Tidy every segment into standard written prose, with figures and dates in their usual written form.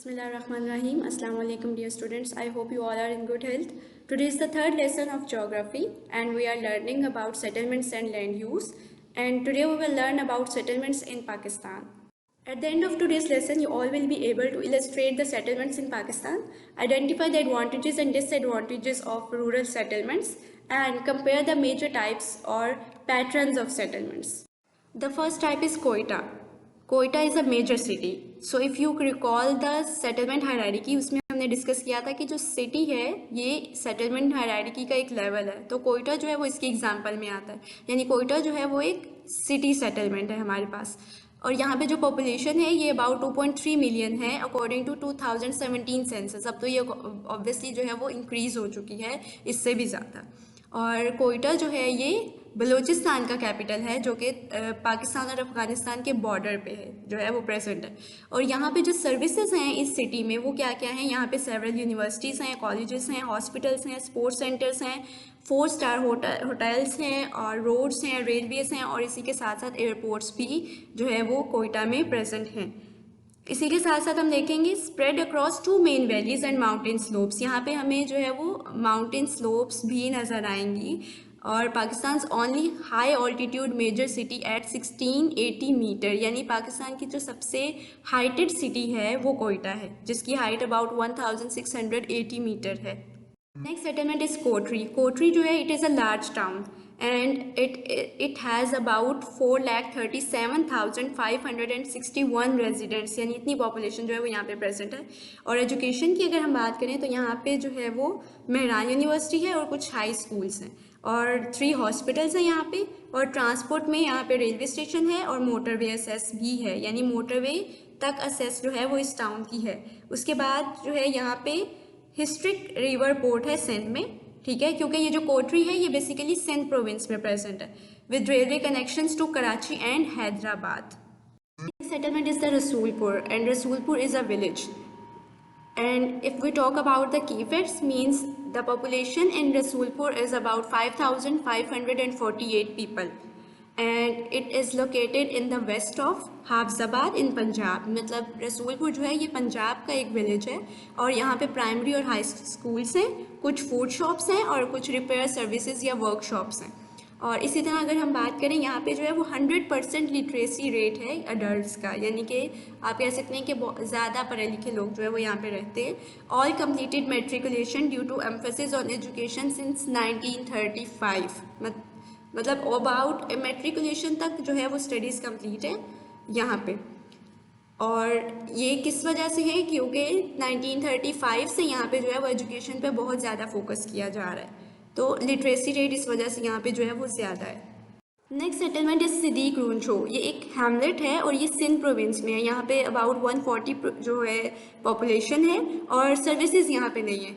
Bismillahirrahmanirrahim. Assalamu alaikum dear students. I hope you all are in good health. Today is the third lesson of geography and we are learning about settlements and land use. And today we will learn about settlements in Pakistan. At the end of today's lesson, you all will be able to illustrate the settlements in Pakistan, identify the advantages and disadvantages of rural settlements, and compare the major types or patterns of settlements. The first type is Quetta. Quetta is a major city. So if you recall the settlement hierarchy, उसमें हमने discuss किया था कि जो city है ये settlement hierarchy का एक लेवल है, तो कोयटा जो है वो इसके एग्जांपल में आता है। यानी कोयटा जो है वो एक सिटी सेटलमेंट है हमारे पास, और यहाँ पे जो पॉपुलेशन है ये अबाउट 2.3 मिलियन है अकॉर्डिंग टू 2017 सेंसस। अब तो ये ऑब्वियसली जो है वो इंक्रीज़ हो चुकी है इससे भी ज़्यादा। और कोयटा जो है ये बलूचिस्तान का कैपिटल है, जो कि पाकिस्तान और अफ़गानिस्तान के बॉर्डर पे है, जो है वो प्रेजेंट है। और यहाँ पे जो सर्विसेज हैं इस सिटी में वो क्या क्या हैं, यहाँ पे सेवरल यूनिवर्सिटीज़ हैं, कॉलेजेस हैं, हॉस्पिटल्स हैं, स्पोर्ट्स सेंटर्स हैं, 4 स्टार होटल्स हैं, और रोड्स हैं, रेलवेज़ हैं, और इसी के साथ साथ एयरपोर्ट्स भी जो है वो कोयटा में प्रेजेंट हैं। इसी के साथ साथ हम देखेंगे spread across 2 main valleys and mountain slopes. यहाँ पे हमें जो है वो माउंटेन स्लोप्स भी नज़र आएंगी। और Pakistan only high altitude major city at 1680 metre, यानी पाकिस्तान की जो सबसे हाइटेड सिटी है वो कोयटा है, जिसकी हाइट अबाउट 1680 मीटर है। नेक्स्ट सेटलमेंट इज कोटरी। कोटरी जो है it is a large town and it has about 4,37,561 residents, यानी इतनी पॉपुलेशन जो है वो यहाँ पे प्रेजेंट है। और एजुकेशन की अगर हम बात करें तो यहाँ पे जो है वो मेहरान यूनिवर्सिटी है और कुछ हाई स्कूल्स हैं, और 3 हॉस्पिटल्स हैं यहाँ पे। और ट्रांसपोर्ट में यहाँ पे रेलवे स्टेशन है और मोटरवे असेस भी है, यानी मोटरवे तक असेस जो है वो इस टाउन की है। उसके बाद जो है यहाँ पे हिस्ट्रिक रिवर पोर्ट है सिंध में, ठीक है, क्योंकि ये जो कोटरी है ये बेसिकली सिंध प्रोविंस में प्रेजेंट है, with railway connections to Karachi and Hyderabad. Settlement is the Rasulpur, and Rasulpur is a village. And if we talk about the key facts, means the population in Rasulpur is about 5,548 people, and it is located in the west of Hafizabad in Punjab. मतलब रसूलपुर जो है ये पंजाब का एक village है, और यहाँ पे प्राइमरी और हाई स्कूल्स हैं, कुछ फूड शॉप्स हैं और कुछ रिपेयर सर्विसेज या वर्कशॉप्स हैं। और इसी तरह अगर हम बात करें यहाँ पे जो है वो 100% लिटरेसी रेट है अडल्ट्स का, यानी कि आप कह सकते हैं कि ज़्यादा पढ़े लिखे लोग जो है वो यहाँ पे रहते हैं। All completed matriculation due to emphasis on education since 1935, मतलब अबाउट मेट्रिकुलेशन तक जो है वो स्टडीज़ कंप्लीट है यहाँ पे। और ये किस वजह से है, क्योंकि 1935 से यहाँ पे जो है वो एजुकेशन पे बहुत ज़्यादा फोकस किया जा रहा है, तो लिटरेसी रेट इस वजह से यहाँ पे जो है वो ज़्यादा है। नेक्स्ट सेटलमेंट इज सिद्दीक रूंचो। ये एक हैमलेट है और ये सिंध प्रोविंस में है। यहाँ पे अबाउट 140 जो है पॉपुलेशन है, और सर्विसेज यहाँ पे नहीं है,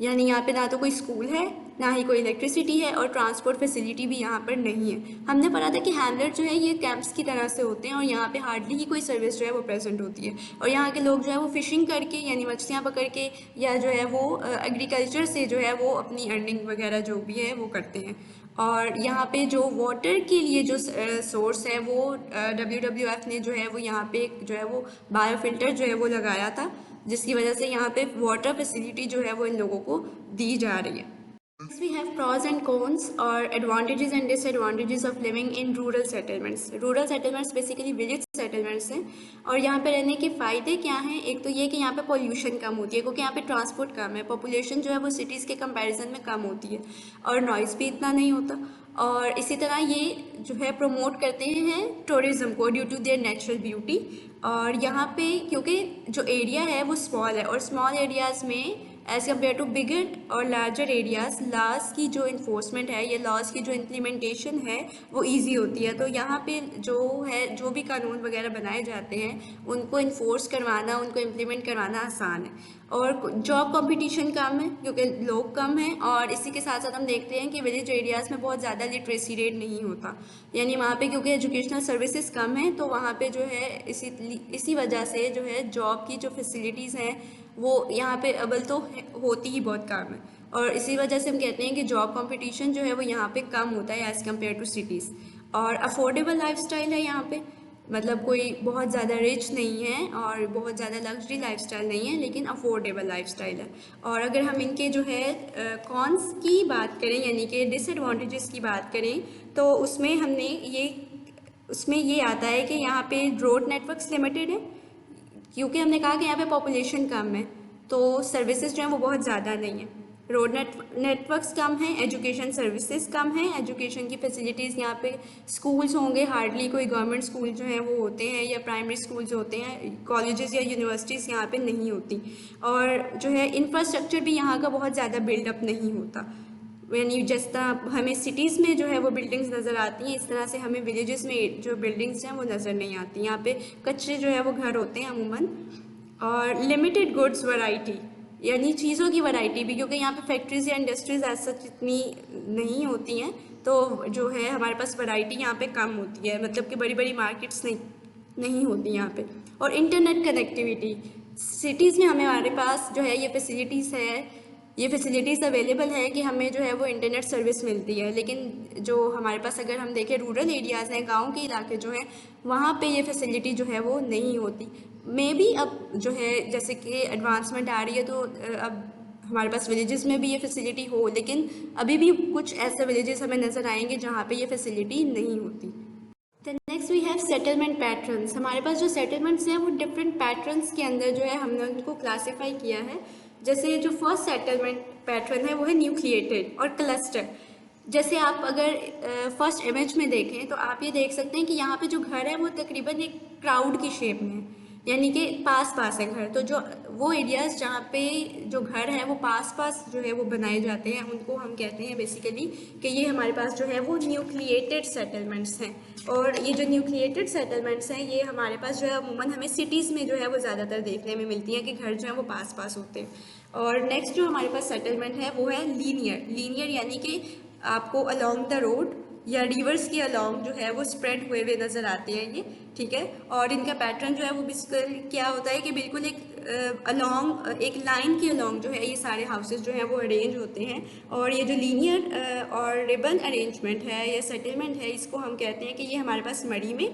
यानी यहाँ पे ना तो कोई स्कूल है, ना ही कोई इलेक्ट्रिसिटी है, और ट्रांसपोर्ट फैसिलिटी भी यहाँ पर नहीं है। हमने पढ़ा था कि हैमलेट जो है ये कैंप्स की तरह से होते हैं, और यहाँ पे हार्डली ही कोई सर्विस जो है वो प्रेजेंट होती है, और यहाँ के लोग जो है वो फिशिंग करके यानी मछलियाँ पकड़ के या जो है वो एग्रीकल्चर से जो है वो अपनी अर्निंग वगैरह जो भी है वो करते हैं। और यहाँ पे जो वाटर के लिए जो सोर्स है वो WWF ने जो है वो यहाँ पे जो है वो बायोफिल्टर जो है वो लगाया था, जिसकी वजह से यहाँ पे वाटर फैसिलिटी जो है वो इन लोगों को दी जा रही है। Next we have pros and cons और advantages and disadvantages of living in rural settlements. Rural settlements basically village settlements हैं, और यहाँ पे रहने के फ़ायदे क्या हैं। एक तो ये कि यहाँ पे पोल्यूशन कम होती है, क्योंकि यहाँ पे ट्रांसपोर्ट कम है, पॉपुलेशन जो है वो सिटीज़ के कंपैरिजन में कम होती है, और नॉइज़ भी इतना नहीं होता। और इसी तरह ये जो है प्रमोट करते हैं टूरिज़्म को due to their natural beauty. और यहाँ पे क्योंकि जो एरिया है वो स्मॉल है, और स्मॉल एरियाज़ में एज़ कम्पेयर टू बिगर और लार्जर एरियाज़ लॉज की जो इन्फोर्समेंट है या लॉज की जो इम्प्लीमेंटेशन है वो इजी होती है। तो यहाँ पे जो है जो भी कानून वगैरह बनाए जाते हैं उनको इन्फोर्स करवाना, उनको इम्प्लीमेंट करवाना आसान है। और जॉब कंपटीशन कम है क्योंकि लोग कम हैं, और इसी के साथ साथ हम देखते हैं कि विलेज एरियाज़ में बहुत ज़्यादा लिटरेसी रेट नहीं होता, यानी वहाँ पे क्योंकि एजुकेशनल सर्विसेज कम हैं, तो वहाँ पे जो है इसी वजह से जो है जॉब की जो फैसिलिटीज़ हैं वो यहाँ पे अव्वल तो होती ही बहुत कम है, और इसी वजह से हम कहते हैं कि जॉब कंपटीशन जो है वो यहाँ पे कम होता है एज़ कम्पेयर टू सिटीज़। और अफोर्डेबल लाइफस्टाइल है यहाँ पे, मतलब कोई बहुत ज़्यादा रिच नहीं है और बहुत ज़्यादा लग्जरी लाइफस्टाइल नहीं है, लेकिन अफोर्डेबल लाइफस्टाइल है। और अगर हम इनके जो है कॉन्स की बात करें, यानी कि डिसएडवांटेजेस की बात करें, तो उसमें ये आता है कि यहाँ पे रोड नेटवर्क्स लिमिटेड है, क्योंकि हमने कहा कि यहाँ पे पॉपुलेशन कम है, तो सर्विसेज जो हैं वो बहुत ज़्यादा नहीं है। रोड नेटवर्क्स कम हैं, एजुकेशन सर्विसेज कम हैं, एजुकेशन की फैसिलिटीज़ यहाँ पे स्कूल्स होंगे, हार्डली कोई गवर्नमेंट स्कूल जो हैं वो होते हैं, या प्राइमरी स्कूल्स होते हैं, कॉलेजेस या यूनिवर्सिटीज़ यहाँ पे नहीं होती। और जो है इंफ्रास्ट्रक्चर भी यहाँ का बहुत ज़्यादा बिल्डअप नहीं होता, यानी जिस तरह हमें सिटीज़ में जो है वो बिल्डिंग्स नज़र आती हैं, इस तरह से हमें विलेजेस में जो बिल्डिंग्स हैं वो नज़र नहीं आती। यहाँ पे कच्चे जो है वो घर होते हैं अमूमन। और लिमिटेड गुड्स वैरायटी, यानी चीज़ों की वैरायटी भी, क्योंकि यहाँ पे फैक्ट्रीज़ या इंडस्ट्रीज़ ऐसा इतनी नहीं होती हैं, तो जो है हमारे पास वैरायटी यहाँ पे कम होती है, मतलब कि बड़ी बड़ी मार्केट्स नहीं होती यहाँ पे। और इंटरनेट कनेक्टिविटी, सिटीज़ में हमारे पास जो है ये फैसिलिटीज़ अवेलेबल है कि हमें जो है वो इंटरनेट सर्विस मिलती है, लेकिन जो हमारे पास अगर हम देखें रूरल एरियाज़ हैं, गांव के इलाके जो हैं, वहाँ पे ये फैसिलिटी जो है वो नहीं होती। मे बी अब जो है जैसे कि एडवांसमेंट आ रही है, तो अब हमारे पास विलेजेस में भी ये फैसिलिटी हो, लेकिन अभी भी कुछ ऐसे विलेजेस हमें नज़र आएंगे जहाँ पे ये फैसिलिटी नहीं होती। The next we have settlement patterns. हमारे पास जो सेटलमेंट्स हैं वो डिफरेंट पैटर्न्स के अंदर जो है हमने उनको क्लासीफाई किया है। जैसे जो फर्स्ट सेटलमेंट पैटर्न है वो है न्यूक्लिएटेड और क्लस्टर। जैसे आप अगर फर्स्ट इमेज में देखें तो आप ये देख सकते हैं कि यहाँ पे जो घर है वो तकरीबन एक क्राउड की शेप में है, यानी कि पास पास है घर। तो जो वो एरियाज़ जहाँ पे जो घर है वो पास पास जो है वो बनाए जाते हैं, उनको हम कहते हैं बेसिकली कि ये हमारे पास जो है वो न्यूक्लिएटेड सेटलमेंट्स हैं। और ये जो न्यूक्लिएटेड सेटलमेंट्स हैं ये हमारे पास जो है अमूमन हमें सिटीज़ में जो है वो ज़्यादातर देखने में मिलती हैं कि घर जो है वो पास पास होते हैं। और नेक्स्ट जो हमारे पास सेटलमेंट है वो है लीनियर, यानी कि आपको अलॉन्ग द रोड या रिवर्स के अलॉन्ग जो है वो स्प्रेड हुए हुए नज़र आते हैं ये, ठीक है। और इनका पैटर्न जो है वो बेसिकली क्या होता है कि बिल्कुल अलॉन्ग एक लाइन के अलॉन्ग जो है ये सारे हाउसेस जो हैं वो अरेंज होते हैं। और ये जो लीनियर और रिबन अरेंजमेंट है या सेटलमेंट है, इसको हम कहते हैं कि ये हमारे पास मरी में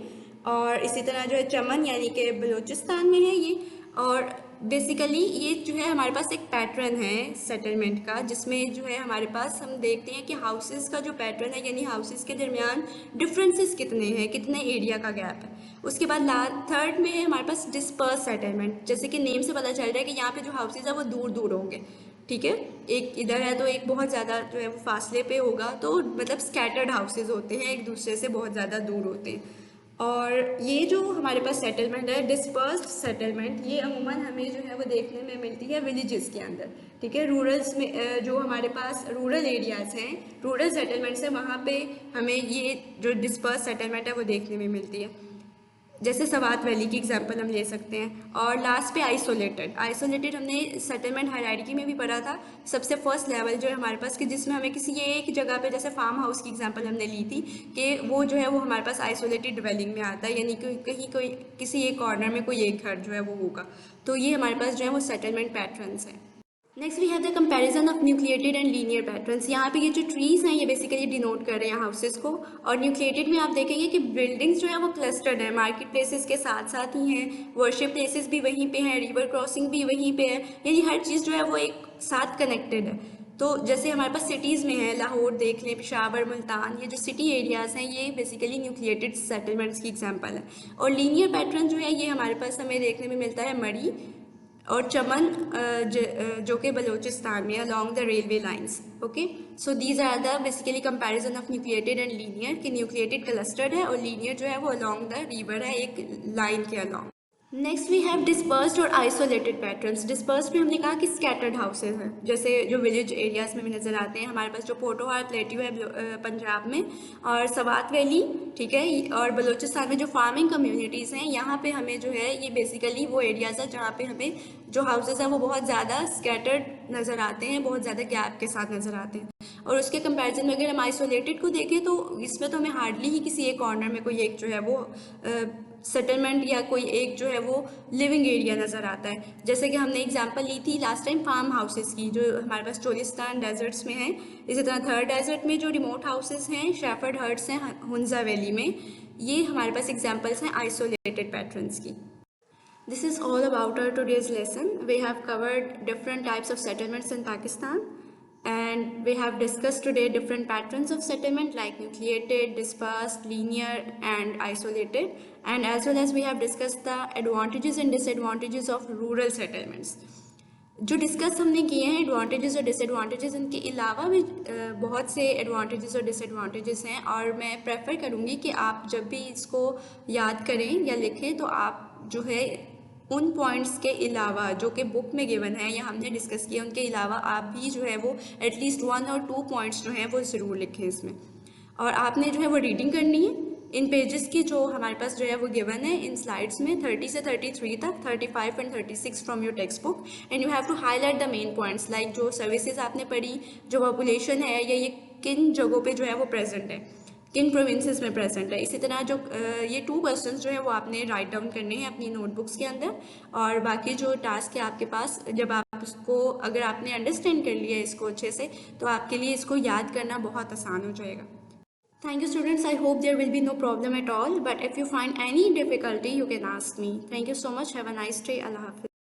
और इसी तरह जो है चमन यानी कि बलूचिस्तान में है ये। और बेसिकली ये जो है हमारे पास एक पैटर्न है सेटलमेंट का, जिसमें जो है हमारे पास हम देखते हैं कि हाउसेस का जो पैटर्न है, यानी हाउसेस के दरमियान डिफरेंसेस कितने हैं, कितने एरिया का गैप है। उसके बाद थर्ड में है हमारे पास डिस्पर्स सेटलमेंट। जैसे कि नेम से पता चल रहा है कि यहाँ पे जो हाउसेज है वो दूर दूर होंगे, ठीक है। एक इधर है तो एक बहुत ज़्यादा जो है वो फासले पे होगा, तो मतलब स्कैटर्ड हाउसेज होते हैं, एक दूसरे से बहुत ज़्यादा दूर होते हैं। और ये जो हमारे पास सेटलमेंट है डिस्पर्स्ड सेटलमेंट, ये अमूमन हमें जो है वो देखने में मिलती है विलेजेस के अंदर, ठीक है। रूरल्स में जो हमारे पास रूरल एरियाज़ हैं, रूरल सेटलमेंट्स हैं, वहाँ पे हमें ये जो डिस्पर्स्ड सेटलमेंट है वो देखने में मिलती है। जैसे सवात वैली की एग्जांपल हम ले सकते हैं। और लास्ट पे आइसोलेटेड हमने सेटलमेंट हायरार्की में भी पढ़ा था। सबसे फर्स्ट लेवल जो है हमारे पास कि जिसमें हमें किसी एक जगह पे, जैसे फार्म हाउस की एग्जांपल हमने ली थी, कि वो जो है वो हमारे पास आइसोलेटेड ड्वेलिंग में आता है, यानी कि कहीं कोई किसी एक कॉर्नर में कोई एक घर जो है वो होगा। तो ये हमारे पास जो है वो सेटलमेंट पैटर्न्स हैं। Next we have the comparison of nucleated and linear patterns. यहाँ पे ये जो ट्रीज़ हैं ये बेसिकली डिनोट कर रहे हैं हाउसेस को। और न्यूक्लिएटेड में आप देखेंगे कि बिल्डिंग्स जो है वो क्लस्टर्ड है, मार्केट प्लेसेस के साथ साथ ही हैं, वर्शिप प्लेसेस भी वहीं पे हैं, रिवर क्रॉसिंग भी वहीं पे है, यानी हर चीज़ जो है वो एक साथ कनेक्टेड है। तो जैसे हमारे पास सिटीज़ में है, लाहौर देख लें, पेशावर, मुल्तान, ये जो सिटी एरियाज़ हैं ये बेसिकली न्यूक्लिएटेड सेटलमेंट्स की एग्जांपल है। और लीनियर पैटर्न जो है ये हमारे पास हमें देखने में मिलता है मरी और चमन जो कि बलूचिस्तान में along the railway lines. Okay, so these are the basically comparison of nucleated and linear, कि न्यूक्लिएटेड क्लस्टर्ड है और लीनियर जो है वो अलॉन्ग द रिवर है, एक लाइन के along. Next we have dispersed और आइसोलेटेड पैटर्न्स। डिस्पर्स्ड में हमने कहा कि स्कैटर्ड हाउसेज हैं, जैसे जो विलेज एरियाज़ में भी नज़र आते हैं हमारे पास, जो पोटोहार प्लेट्यू है पंजाब में, और सवात वैली, ठीक है, और बलूचिस्तान में जो फार्मिंग कम्युनिटीज़ हैं, यहाँ पे हमें जो है ये बेसिकली वो एरियाज़ है जहाँ पे हमें जो हाउसेज हैं वो बहुत ज़्यादा स्कैटर्ड नज़र आते हैं, बहुत ज़्यादा गैप के साथ नज़र आते हैं। और उसके कंपैरिजन में अगर हम आइसोलेटेड को देखें तो इसमें तो हमें हार्डली ही किसी एक कॉर्नर में कोई एक जो है वो सेटलमेंट या कोई एक जो है वो लिविंग एरिया नज़र आता है। जैसे कि हमने एग्जांपल ली थी लास्ट टाइम फार्म हाउसेस की, जो हमारे पास चोलिस्तान डेजर्ट्स में हैं। इसी तरह थर्ड डेजर्ट में जो रिमोट हाउसेस हैं, शेफर्ड हट्स हैं हुंजा वैली में, ये हमारे पास एग्जांपल्स हैं आइसोलेटेड पैटर्न्स की। This is all about our today's lesson. We have covered different types of settlements in Pakistan, and we have discussed today different patterns of settlement like nucleated, dispersed, linear and isolated, and as well as we have discussed the advantages and disadvantages of rural settlements. जो discuss हमने किए हैं advantages और disadvantages, इनके अलावा भी बहुत से एडवांटेजेस और डिसएडवांटेजेस हैं, और मैं प्रेफर करूँगी कि आप जब भी इसको याद करें या लिखें तो आप जो है उन पॉइंट्स के अलावा जो कि बुक में गिवन है या हमने डिस्कस किया, उनके अलावा आप भी जो है वो एटलीस्ट 1 और 2 पॉइंट्स जो हैं वो ज़रूर लिखें इसमें। और आपने जो है वो रीडिंग करनी है इन पेजेस की जो हमारे पास जो है वो गिवन है इन स्लाइड्स में 30 से 33 तक, 35 and 36 from your text book, and you have to highlight the main points like जो सर्विसेज आपने पढ़ी, जो पॉपुलेशन है या ये किन जगहों पे जो है वो प्रेजेंट है, किन प्रोविंसेस में प्रेजेंट है। इसी तरह जो ये 2 क्वेश्चंस जो है वो आपने राइट डाउन करने हैं अपनी नोटबुक्स के अंदर, और बाकी जो टास्क है आपके पास, जब आप उसको अगर आपने अंडरस्टैंड कर लिया इसको अच्छे से, तो आपके लिए इसको याद करना बहुत आसान हो जाएगा। Thank you students, I hope there will be no problem at all, but if you find any difficulty you can ask me. Thank you so much, have a nice day, Allah Hafiz.